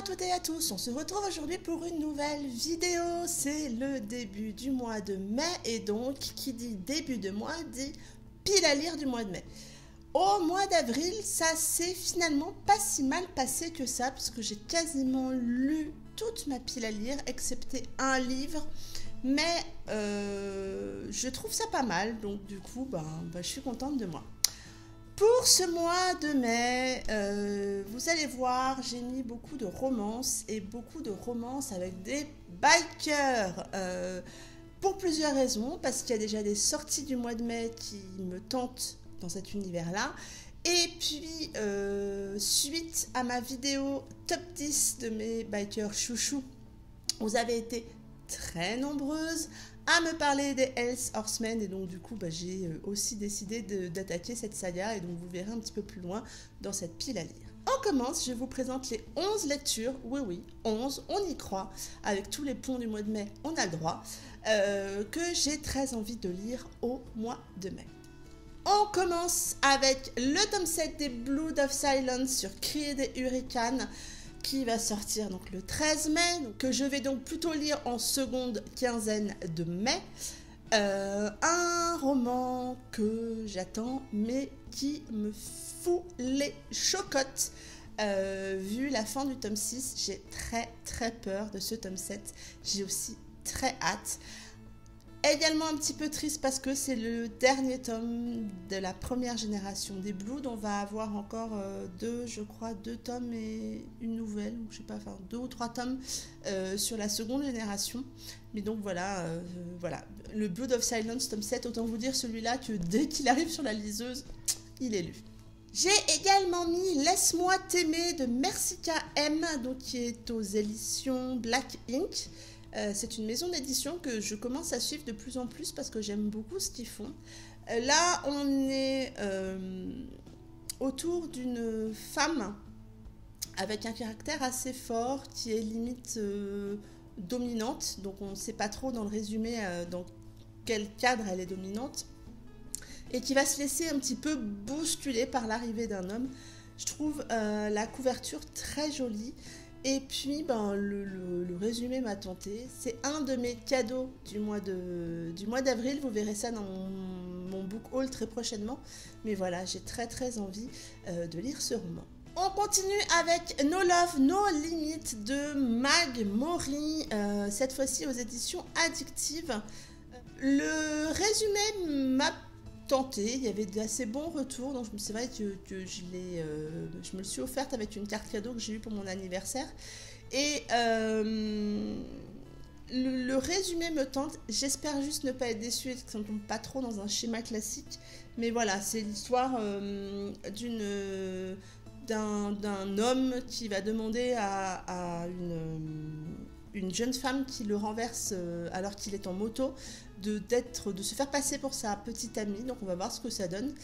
à toutes et à tous, on se retrouve aujourd'hui pour une nouvelle vidéo. C'est le début du mois de mai et donc qui dit début de mois dit pile à lire du mois de mai. Au mois d'avril, ça s'est finalement pas si mal passé que ça puisque j'ai quasiment lu toute ma pile à lire excepté un livre. Mais je trouve ça pas mal, donc du coup je suis contente de moi. Pour ce mois de mai, vous allez voir, j'ai mis beaucoup de romances et beaucoup de romances avec des bikers. Pour plusieurs raisons, parce qu'il y a déjà des sorties du mois de mai qui me tentent dans cet univers-là. Et puis, suite à ma vidéo top 10 de mes bikers chouchous, vous avez été très nombreuses à me parler des Hells Horsemen et donc du coup j'ai aussi décidé d'attaquer cette saga et donc vous verrez un petit peu plus loin dans cette pile à lire. On commence, je vous présente les 11 lectures, oui 11, on y croit, avec tous les ponts du mois de mai, on a le droit, que j'ai très envie de lire au mois de mai. On commence avec le tome 7 des Blood of Silence sur Crier des Hurricanes, qui va sortir donc le 13 mai, que je vais donc plutôt lire en seconde quinzaine de mai. Un roman que j'attends, mais qui me fout les chocottes. Vu la fin du tome 6, j'ai très peur de ce tome 7. J'ai aussi très hâte. Également un petit peu triste parce que c'est le dernier tome de la première génération des Blood. On va avoir encore deux tomes et une nouvelle, je sais pas, enfin 2 ou 3 tomes sur la seconde génération. Mais donc voilà, le Blood of Silence tome 7, autant vous dire celui-là que dès qu'il arrive sur la liseuse, il est lu. J'ai également mis Laisse-moi t'aimer de Mersika M, donc qui est aux éditions Black Ink. C'est une maison d'édition que je commence à suivre de plus en plus parce que j'aime beaucoup ce qu'ils font. Là, on est autour d'une femme avec un caractère assez fort qui est limite dominante. Donc on ne sait pas trop dans le résumé dans quel cadre elle est dominante. Et qui va se laisser un petit peu bousculer par l'arrivée d'un homme. Je trouve la couverture très jolie. Et puis, le résumé m'a tenté. C'est un de mes cadeaux du mois d'avril. Vous verrez ça dans mon book haul très prochainement. Mais voilà, j'ai très envie de lire ce roman. On continue avec No Love, No Limit de Mag Mori. Cette fois-ci aux éditions Addictive. Le résumé m'a tenté, il y avait d'assez bons retours, donc c'est vrai que je me le suis offerte avec une carte cadeau que j'ai eue pour mon anniversaire. Et le résumé me tente, j'espère juste ne pas être déçue et que ça ne tombe pas trop dans un schéma classique. Mais voilà, c'est l'histoire d'un homme qui va demander à une jeune femme qui le renverse alors qu'il est en moto de se faire passer pour sa petite amie. Donc on va voir ce que ça donne.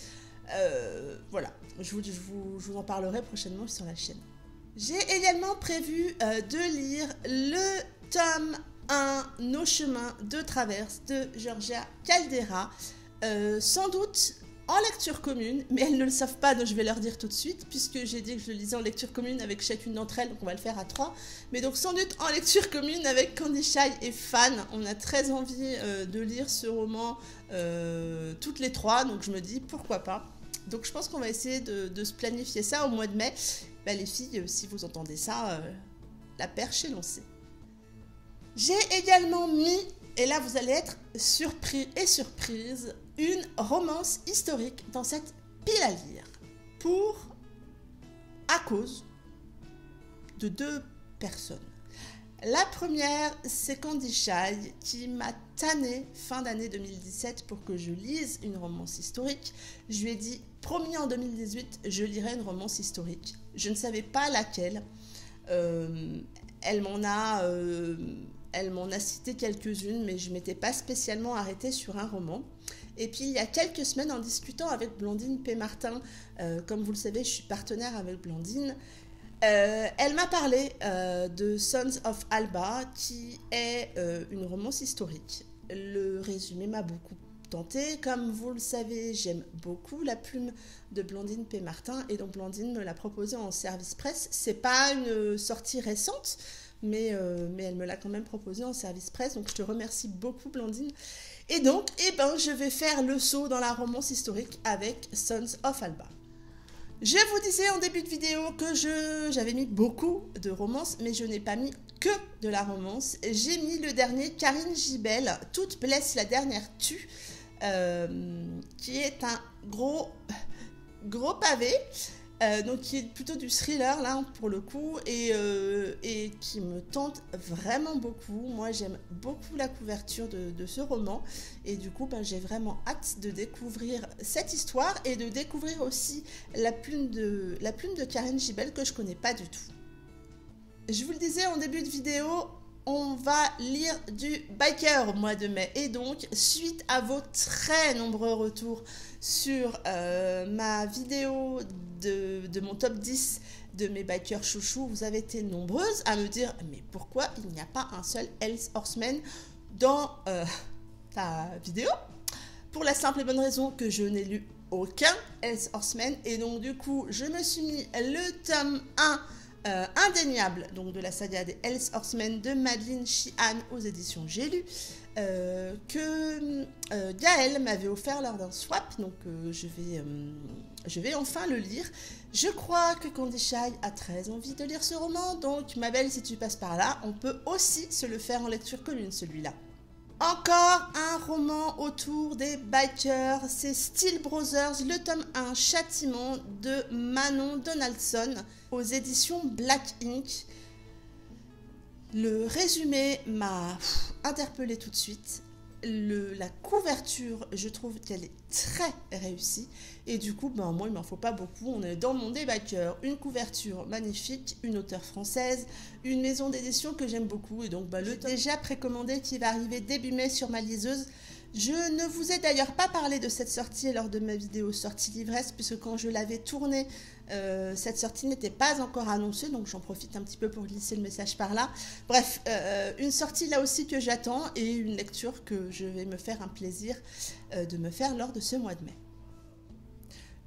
Voilà, je vous en parlerai prochainement sur la chaîne. J'ai également prévu de lire le tome 1 Nos chemins de traverse de Georgia Caldera, sans doute en lecture commune, mais elles ne le savent pas, donc je vais leur dire tout de suite, puisque j'ai dit que je le lisais en lecture commune avec chacune d'entre elles, donc on va le faire à 3. Mais donc sans doute en lecture commune avec Candy Shy et Fan. On a très envie de lire ce roman toutes les 3, donc je me dis pourquoi pas. Donc je pense qu'on va essayer de se planifier ça au mois de mai. Les filles, si vous entendez ça, la perche est lancée. J'ai également mis, et là vous allez être surpris et surprise, une romance historique dans cette pile à lire à cause de 2 personnes. La première, c'est Candy Shy qui m'a tanné fin d'année 2017 pour que je lise une romance historique. Je lui ai dit, promis en 2018, je lirai une romance historique. Je ne savais pas laquelle. Elle m'en a cité quelques-unes, mais je ne m'étais pas spécialement arrêtée sur un roman. Et puis il y a quelques semaines, en discutant avec Blandine P. Martin, comme vous le savez, je suis partenaire avec Blandine, elle m'a parlé de Sons of Alba, qui est une romance historique. Le résumé m'a beaucoup tenter. Comme vous le savez, j'aime beaucoup la plume de Blandine P. Martin et donc Blandine me l'a proposée en service presse. C'est pas une sortie récente, mais elle me l'a quand même proposée en service presse, donc je te remercie beaucoup Blandine. Et donc, je vais faire le saut dans la romance historique avec Sons of Alba. Je vous disais en début de vidéo que j'avais mis beaucoup de romances, mais je n'ai pas mis que de la romance. J'ai mis le dernier, Karine Gibel, Toute blesse, la dernière tue, qui est un gros pavé, donc qui est plutôt du thriller là pour le coup, et qui me tente vraiment beaucoup. Moi j'aime beaucoup la couverture de ce roman, et du coup j'ai vraiment hâte de découvrir cette histoire et de découvrir aussi la plume de Karine Gibel que je connais pas du tout. Je vous le disais en début de vidéo, on va lire du biker au mois de mai, et donc suite à vos très nombreux retours sur ma vidéo de mon top 10 de mes bikers chouchous, vous avez été nombreuses à me dire mais pourquoi il n'y a pas un seul Hells Horseman dans ta vidéo? Pour la simple et bonne raison que je n'ai lu aucun Hells Horseman, et donc du coup je me suis mis le tome 1 indéniable donc de la saga des Hells Horsemen de Madeleine Sheehan aux éditions J'ai lu, que Gaëlle m'avait offert lors d'un swap, donc je vais enfin le lire. Je crois que Candy Shy a très envie de lire ce roman, donc ma belle, si tu passes par là, on peut aussi se le faire en lecture commune celui-là. Encore un roman autour des bikers, c'est Steel Brothers, le tome 1, Châtiment de Manon Donaldson aux éditions Black Ink. Le résumé m'a interpellée tout de suite. La couverture, je trouve qu'elle est très réussie, et du coup moi il m'en faut pas beaucoup. On est dans le monde des bikers, une couverture magnifique, une auteure française, une maison d'édition que j'aime beaucoup, et donc le déjà précommandé qui va arriver début mai sur ma liseuse. Je ne vous ai d'ailleurs pas parlé de cette sortie lors de ma vidéo sortie l'ivresse, puisque quand je l'avais tournée, cette sortie n'était pas encore annoncée, donc j'en profite un petit peu pour glisser le message par là. Bref, une sortie là aussi que j'attends, et une lecture que je vais me faire un plaisir de me faire lors de ce mois de mai.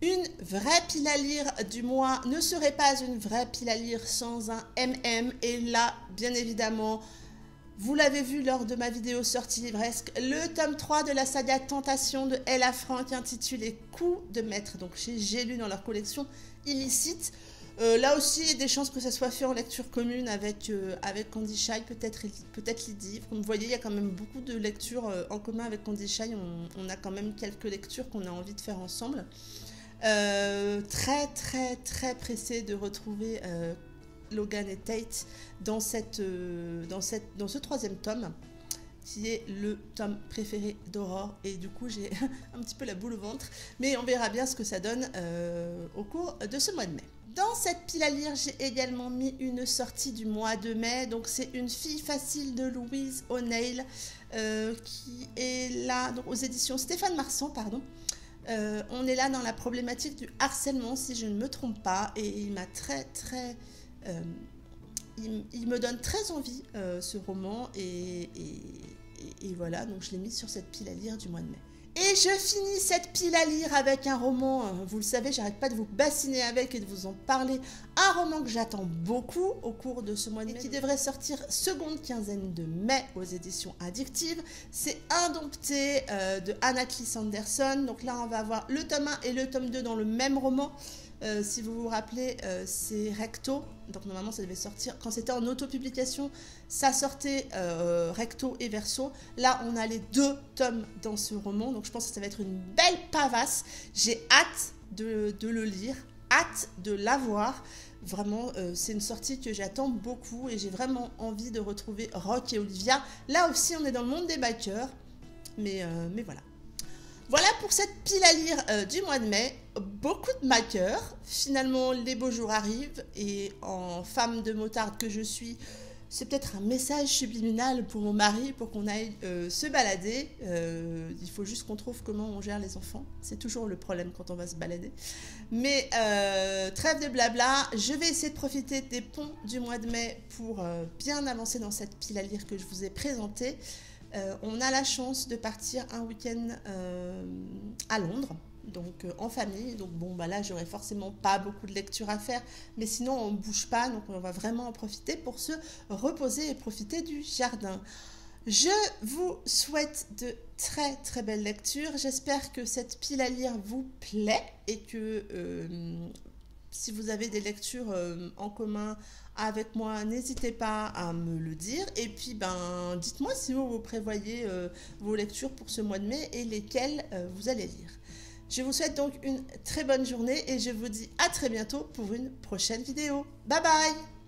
Une vraie pile à lire du mois ne serait pas une vraie pile à lire sans un MM, et là, bien évidemment, vous l'avez vu lors de ma vidéo sortie livresque, le tome 3 de la saga Tentation de Ella Frank intitulé Coup de maître, donc chez J'ai lu dans leur collection illicite. Là aussi, il y a des chances que ça soit fait en lecture commune avec Candy Shy, peut-être Lydie. Comme vous voyez, il y a quand même beaucoup de lectures en commun avec Candy Shy. On a quand même quelques lectures qu'on a envie de faire ensemble. Très pressée de retrouver Logan et Tate dans ce troisième tome, qui est le tome préféré d'Aurore, et du coup j'ai un petit peu la boule au ventre, mais on verra bien ce que ça donne au cours de ce mois de mai. Dans cette pile à lire, j'ai également mis une sortie du mois de mai, donc c'est Une fille facile de Louise O'Neill, qui est là donc aux éditions Stéphane Marsan, pardon. On est là dans la problématique du harcèlement, si je ne me trompe pas, et il m'a il me donne très envie ce roman, et voilà, donc je l'ai mis sur cette pile à lire du mois de mai. Et je finis cette pile à lire avec un roman, vous le savez, j'arrête pas de vous bassiner avec et de vous en parler, un roman que j'attends beaucoup au cours de ce mois de mai, qui devrait sortir seconde quinzaine de mai aux éditions Addictive. C'est Indompté de Anna-Clee Sanderson. Donc là on va avoir le tome 1 et le tome 2 dans le même roman. Si vous vous rappelez, c'est Recto, donc normalement ça devait sortir, quand c'était en autopublication, ça sortait Recto et Verso. Là on a les deux tomes dans ce roman, donc je pense que ça va être une belle pavasse. J'ai hâte de le lire, hâte de l'avoir. Vraiment, c'est une sortie que j'attends beaucoup, et j'ai vraiment envie de retrouver Rock et Olivia. Là aussi on est dans le monde des bikers, mais voilà. Voilà pour cette pile à lire du mois de mai. Beaucoup de bikers. Finalement, les beaux jours arrivent, et en femme de motarde que je suis, c'est peut-être un message subliminal pour mon mari pour qu'on aille se balader. Il faut juste qu'on trouve comment on gère les enfants. C'est toujours le problème quand on va se balader. Mais trêve de blabla, je vais essayer de profiter des ponts du mois de mai pour bien avancer dans cette pile à lire que je vous ai présentée. On a la chance de partir un week-end à Londres, donc en famille. Donc bon, bah là, j'aurai forcément pas beaucoup de lecture à faire, mais sinon on bouge pas, donc on va vraiment en profiter pour se reposer et profiter du jardin. Je vous souhaite de très très belles lectures. J'espère que cette pile à lire vous plaît et que si vous avez des lectures en commun avec moi, n'hésitez pas à me le dire. Et puis, ben, dites-moi si vous prévoyez vos lectures pour ce mois de mai et lesquelles vous allez lire. Je vous souhaite donc une très bonne journée et je vous dis à très bientôt pour une prochaine vidéo. Bye bye!